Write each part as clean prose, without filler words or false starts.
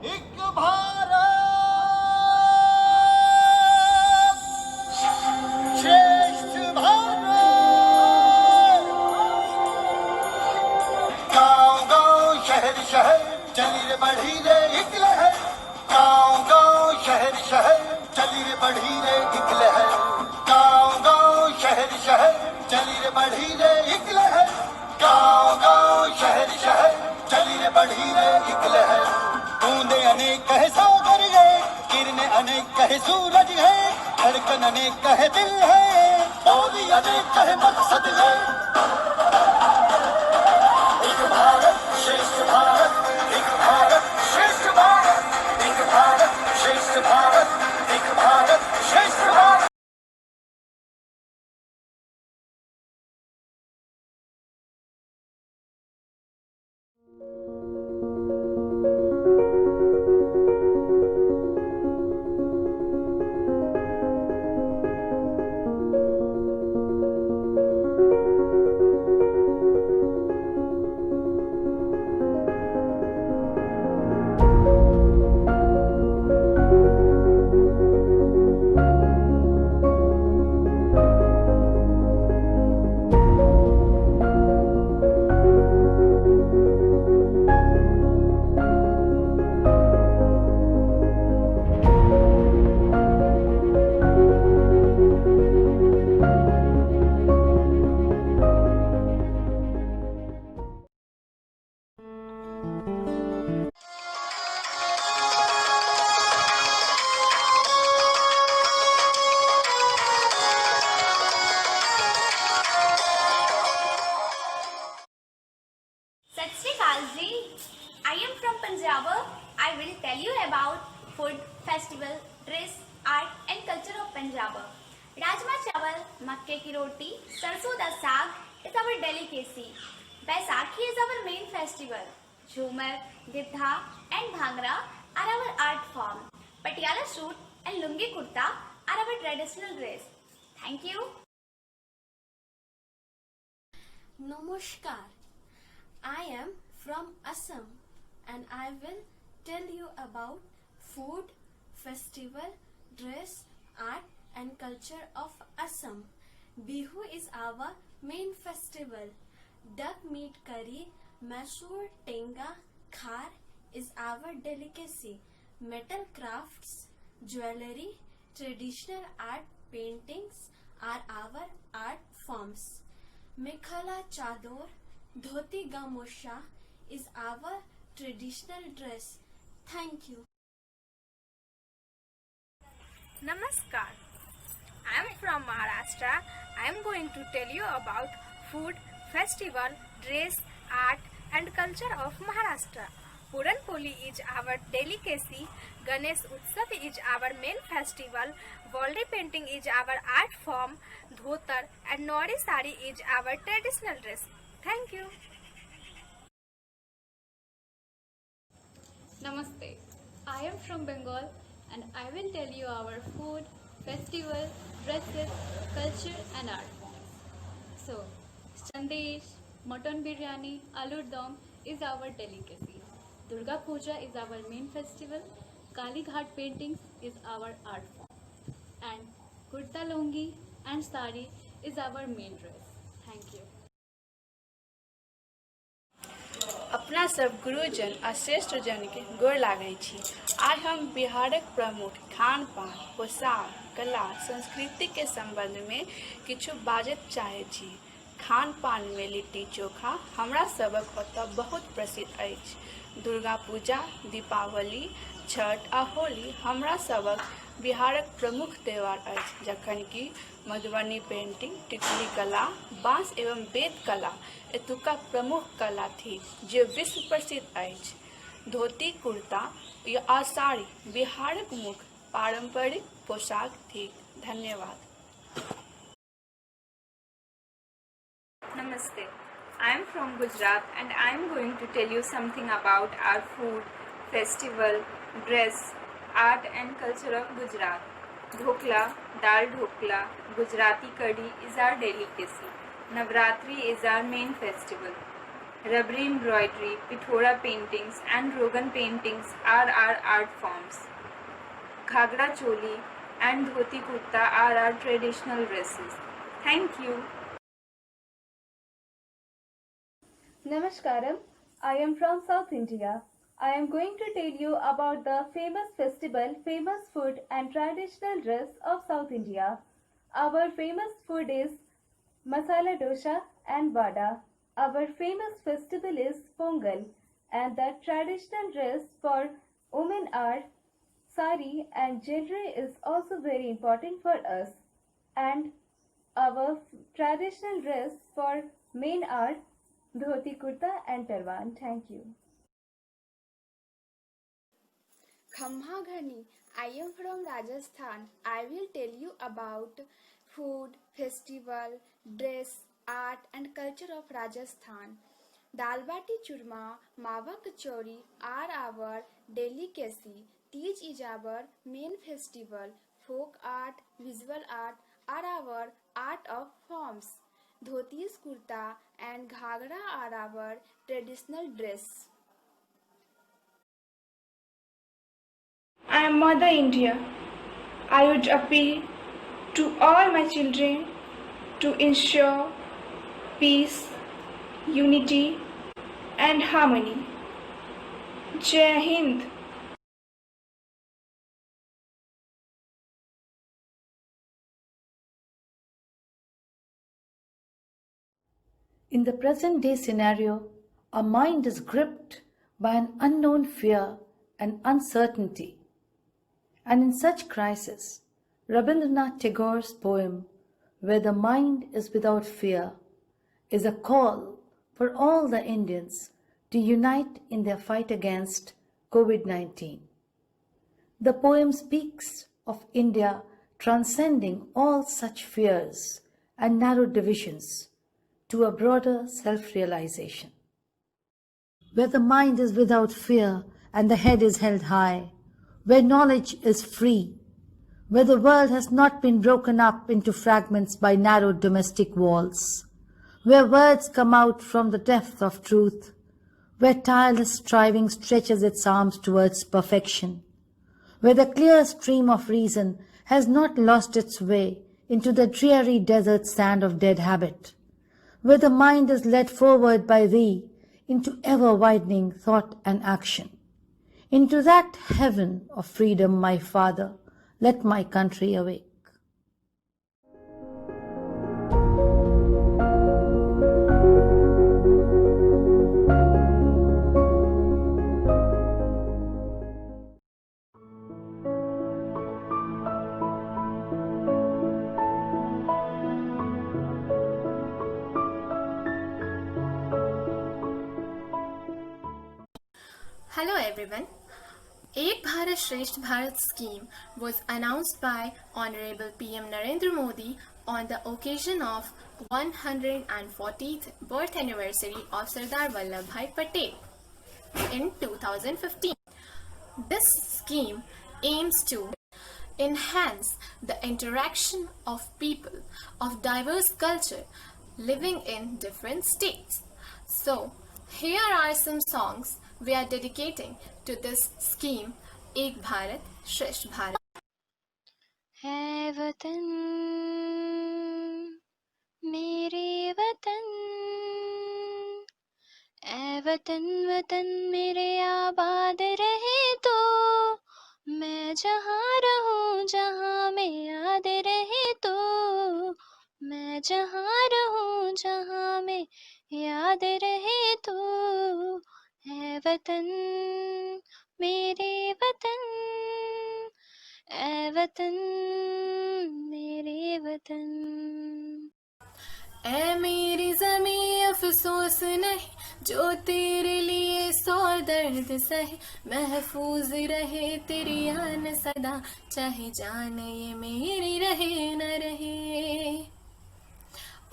एक भारत श्रेष्ठ भारत। गांव गांव शहर शहर चली रे बढ़ी रे एक लहर। गांव गांव शहर शहर चली रे बढ़ी रे एक लहर। गांव गांव शहर शहर चली रे बढ़ी रे एक लहर। गांव गांव शहर शहर चली रे बढ़ी रे एक लहर। बूंदे अनेक कहे सागर है, किरणें अनेक कहे सूरज है, धड़कन अनेक कहे दिल है, बोली अनेक कहे मकसद है। एक भारत श्रेष्ठ भारत, एक भारत श्रेष्ठ भारत, एक भारत श्रेष्ठ भारत, एक भारत श्रेष्ठ Bharat. Sat Sri Akal ji, I am from Punjab. I will tell you about food, festival, dress, art and culture of Punjab. Rajma chawal, makke ki roti, sarson da saag is our delicacy. Baisakhi is our main festival. Jhumar, Gidha and Bhangra are our art form. Patiala suit and lungi kurta are our traditional dress. Thank you. Namaskar. I am from Assam and I will tell you about food, festival, dress, art and culture of Assam. Bihu is our main festival. Duck meat curry, Mysore tenga, khar is our delicacy. Metal crafts, jewelry, traditional art paintings are our art forms. Mekhala chador, dhoti gamosha is our traditional dress. Thank you. Namaskar. I am from Maharashtra. I am going to tell you about food, festival, dress, art and culture of Maharashtra. Puran Poli is our delicacy. Ganesh Utsav is our main festival. Voldi painting is our art form. Dhotar and Nori sari is our traditional dress. Thank you. Namaste. I am from Bengal and I will tell you our food, festival, dresses, culture and art forms. So, Sandesh, mutton biryani, aloo dum is our delicacy. Durga Puja is our main festival. Kali Ghat paintings is our art form. And kurta lungi and sari is our main dress. Thank you. अपना सब गुरुजन आ श्रेष्ठ जन के गोर लागै छी। आइ हम बिहारक प्रमुख खान पान, पोशाक, कला, संस्कृति के संबंध में किछु बाजत चाहे छी। खान पान में लिट्टी चोखा हमरा सबक ओतऽ बहुत प्रसिद्ध अछि। दुर्गा पूजा, दीपावली, छठ आ होली हमरा सबक बिहारक प्रमुख त्यौहार अछि, जखन कि मधुबनी पेंटिंग, टिकुली कला, बाँस एवं बेत कला एतुका प्रमुख कला थी जे विश्व प्रसिद्ध अछि। धोती कुर्ता आ साड़ी बिहारक मुख्य पारंपरिक पोशाक थी। धन्यवाद। Namaste. I am from Gujarat and I am going to tell you something about our food, festival, dress, art and culture of Gujarat. Dhokla, dal dhokla, Gujarati curry is our delicacy. Navratri is our main festival. Rubbery embroidery, Pithora paintings, and Rogan paintings are our art forms. Ghagra choli and dhoti kurta are our traditional dresses. Thank you. Namaskaram, I am from South India. I am going to tell you about the famous festival, famous food and traditional dress of South India. Our famous food is masala dosa and vada. Our famous festival is Pongal, and the traditional dress for women are sari, and jewelry is also very important for us. And our traditional dress for men are dhoti kurta and tarwan. Thank you. Khamha Ghani, I am from Rajasthan. I will tell you about food, festival, dress, art and culture of Rajasthan. Dal bati churma, mawa kachori are our delicacy. Teej is our main festival. Folk art, visual art are our art of forms. Dhotis, kurta and ghagra are our traditional dress. I am Mother India. I would appeal to all my children to ensure peace, unity, and harmony. Jai Hind. In the present day scenario, our mind is gripped by an unknown fear and uncertainty. And in such crisis, Rabindranath Tagore's poem, Where the Mind is Without Fear, is a call for all the Indians to unite in their fight against COVID-19. The poem speaks of India transcending all such fears and narrow divisions to a broader self-realization. Where the mind is without fear and the head is held high, where knowledge is free, where the world has not been broken up into fragments by narrow domestic walls, where words come out from the depth of truth, where tireless striving stretches its arms towards perfection, where the clear stream of reason has not lost its way into the dreary desert sand of dead habit, where the mind is led forward by thee into ever-widening thought and action. Into that heaven of freedom, my Father, let my country awake. Hello everyone. Ek Bharat Shresth Bharat scheme was announced by Honorable PM Narendra Modi on the occasion of 140th birth anniversary of Sardar Vallabhbhai Patel in 2015. This scheme aims to enhance the interaction of people of diverse culture living in different states. So, here are some songs we are dedicating to this scheme, Ek Bharat Shresth Bharat. है वतन मेरे वतन, ऐ वतन वतन मेरे आबाद रहे तो, मैं जहाँ रहूं जहाँ में याद रहे तो, मैं जहाँ रहूं जहाँ में याद रहे तो, है वतन मेरे वतन, ऐ वतन मेरे वतन। ऐ मेरी ज़मीं अफसोस नहीं, जो तेरे लिए सौ दर्द सहे, महफूज रहे तेरी आन सदा, चाहे जान ये मेरी रहे न रहे।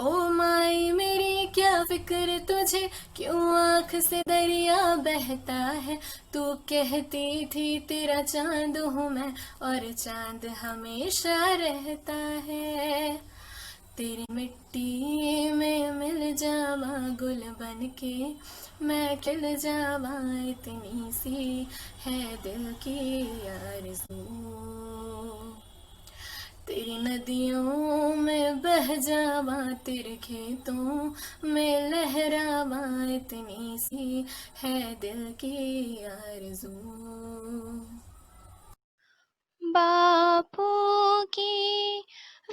ओ माई मेरी क्या फिक्र तुझे, क्यों आँख से दरिया बहता है, तू कहती थी तेरा चांद हूँ मैं, और चांद हमेशा रहता है। तेरी मिट्टी में मिल जावा गुल बन के, मैं खिल जावा, इतनी सी है दिल की आरज़ू। तेरी नदियों में बह जावा, तेरे खेतों में लहरावा, इतनी सी है दिल की आरज़ू। बापू की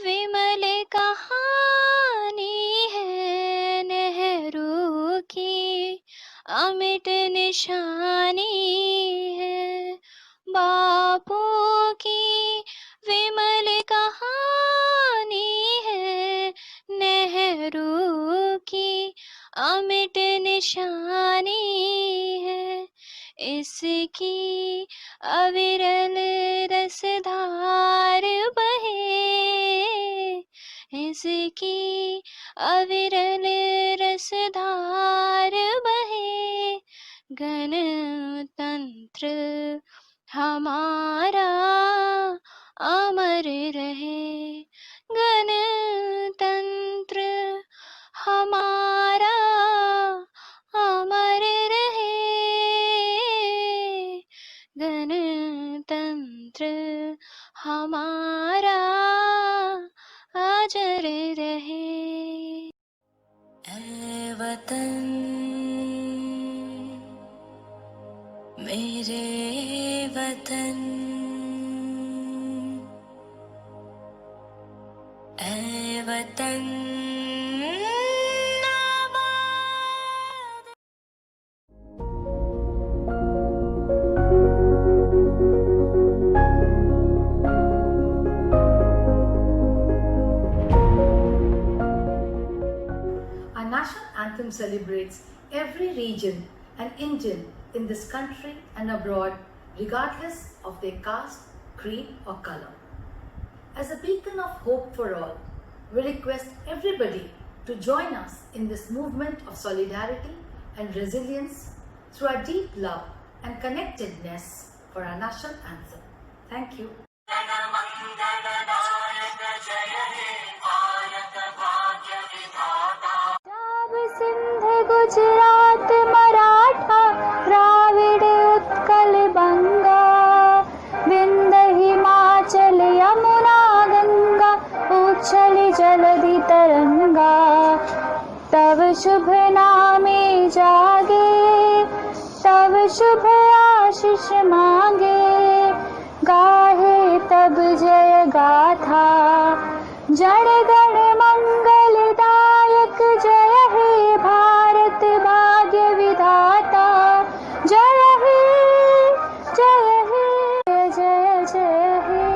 विमल कहानी है, नेहरू की अमिट निशानी है। बापू की विमल कहानी है, नेहरू की अमिट निशानी है। इसकी अविरल रसधार बहे, इसकी अविरल रसधार बहे। गणतंत्र हमारा अमर रहे, गणतंत्र हमारा अमर रहे, गणतंत्र हमारा अजर रहे। ऐ वतन मेरे वतन, ऐ वतन Our national anthem celebrates every region and Indian in this country and abroad, regardless of their caste, creed, or color. As a beacon of hope for all, we request everybody to join us in this movement of solidarity and resilience through our deep love and connectedness for our national anthem. Thank you. Sindh Gujarat Maratha Dravida Utkal बंगा, विंध्य हिमाचल यमुना गंगा, उच्छल जलधि तरंगा। तब शुभ नामे जागे, तब शुभ आशीष मांगे, गाहे तब जय गाथा, जन गण मंगलदायक। जय हे भारत भाग्य विधाता, जय हे जय हे जय जय हे।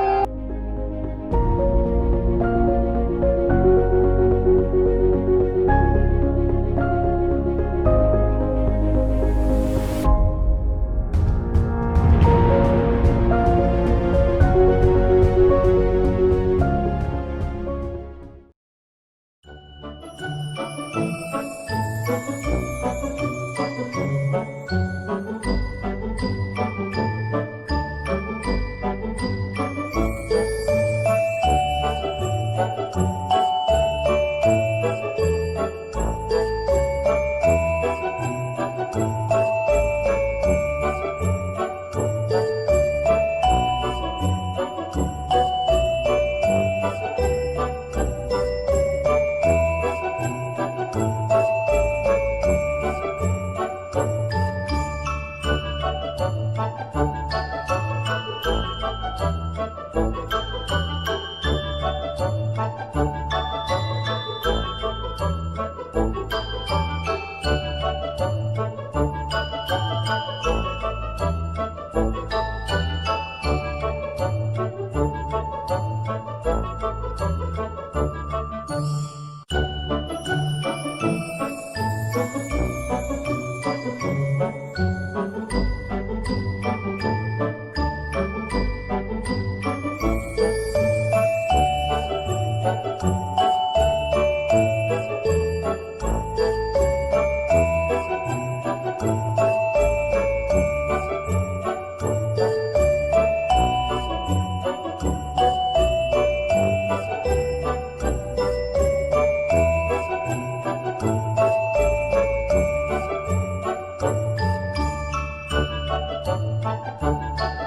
है।